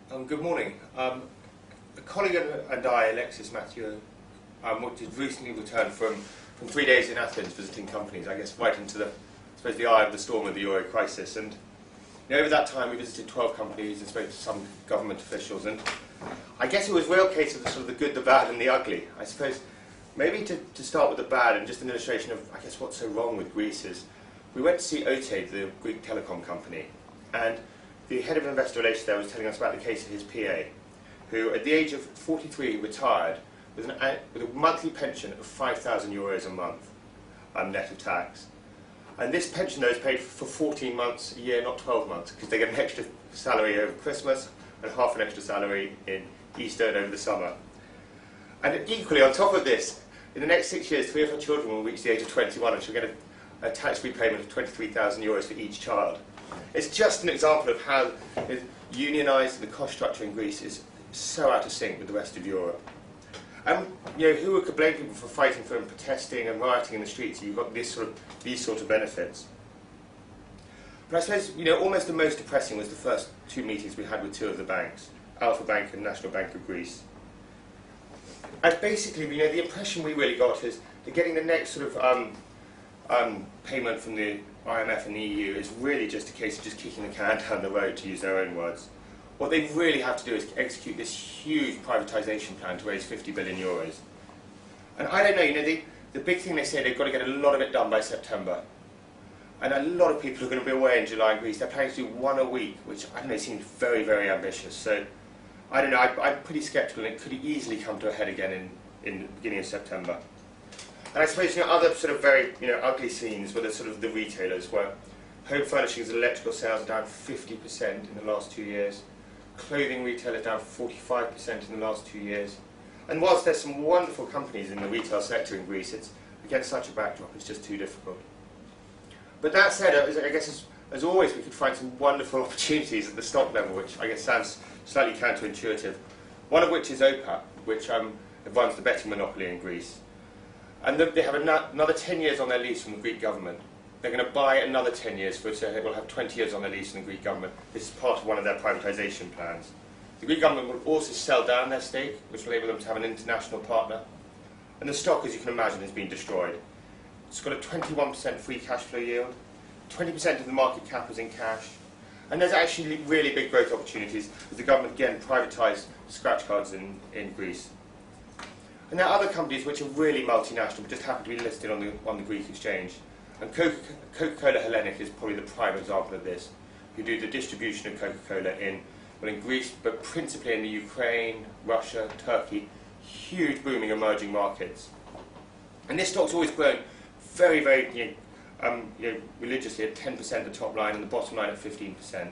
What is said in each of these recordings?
Good morning. A colleague and I, Alexis Mathieu, did recently return from 3 days in Athens visiting companies, I guess right into the eye of the storm of the euro crisis. And over that time we visited 12 companies and spoke to some government officials. And I guess it was a real case of the good, the bad and the ugly. I suppose maybe to start with the bad and just an illustration of, I guess, what's so wrong with Greece is we went to see OTE, the Greek telecom company, and the head of investor relations there was telling us about the case of his PA, who at the age of 43 retired with a monthly pension of €5,000 a month, net of tax. And this pension though is paid for 14 months a year, not 12 months, because they get an extra salary over Christmas and half an extra salary in Easter and over the summer. And equally, on top of this, in the next 6 years, 3 of her children will reach the age of 21 and she'll get a tax-free payment of €23,000 for each child. It's just an example of how unionised the cost structure in Greece is so out of sync with the rest of Europe. And who could blame people for fighting for and protesting and rioting in the streets? You've got these sort of benefits. But I suppose almost the most depressing was the first 2 meetings we had with 2 of the banks, Alpha Bank and National Bank of Greece. And basically, the impression we really got is that getting the next payment from the IMF and the EU is really just a case of just kicking the can down the road, to use their own words. What they really have to do is execute this huge privatisation plan to raise €50 billion. And I don't know, the big thing they say, they've got to get a lot of it done by September. And a lot of people are going to be away in July in Greece. They're planning to do 1 a week, which I don't know, seems very, very ambitious. So I don't know, I'm pretty sceptical, and it could easily come to a head again in the beginning of September. And I suppose other very ugly scenes were the retailers, where home furnishings and electrical sales are down 50% in the last 2 years. Clothing retailers down 45% in the last 2 years. And whilst there's some wonderful companies in the retail sector in Greece, it's against such a backdrop, it's just too difficult. But that said, I guess as always, we could find some wonderful opportunities at the stock level, which I guess sounds slightly counterintuitive. One of which is OPAP, which runs the betting monopoly in Greece. And they have another 10 years on their lease from the Greek government. They're going to buy another 10 years, so they will have 20 years on their lease from the Greek government. This is part of one of their privatisation plans. The Greek government will also sell down their stake, which will enable them to have an international partner. And the stock, as you can imagine, has been destroyed. It's got a 21% free cash flow yield, 20% of the market cap is in cash, and there's actually really big growth opportunities as the government again privatised scratch cards in Greece. And there are other companies which are really multinational, but just happen to be listed on the Greek exchange. And Coca-Cola Hellenic is probably the prime example of this, who do the distribution of Coca-Cola in Greece, but principally in the Ukraine, Russia, Turkey, huge booming emerging markets. And this stock's always grown very, very religiously at 10% at the top line and the bottom line at 15%.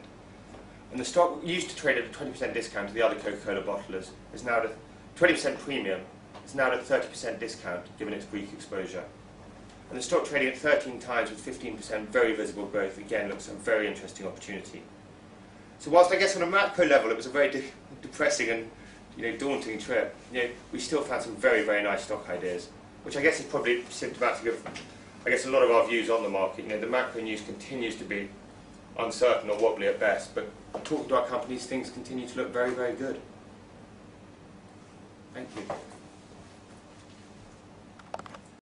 And the stock used to trade at a 20% discount to the other Coca-Cola bottlers, is now at a 20% premium. It's now at a 30% discount, given its Greek exposure. And the stock trading at 13 times with 15% very visible growth, again, looks a very interesting opportunity. So whilst I guess on a macro level it was a very depressing and daunting trip, we still found some very, very nice stock ideas, which I guess is probably symptomatic of, a lot of our views on the market. The macro news continues to be uncertain or wobbly at best, but talking to our companies, things continue to look very, very good. Thank you.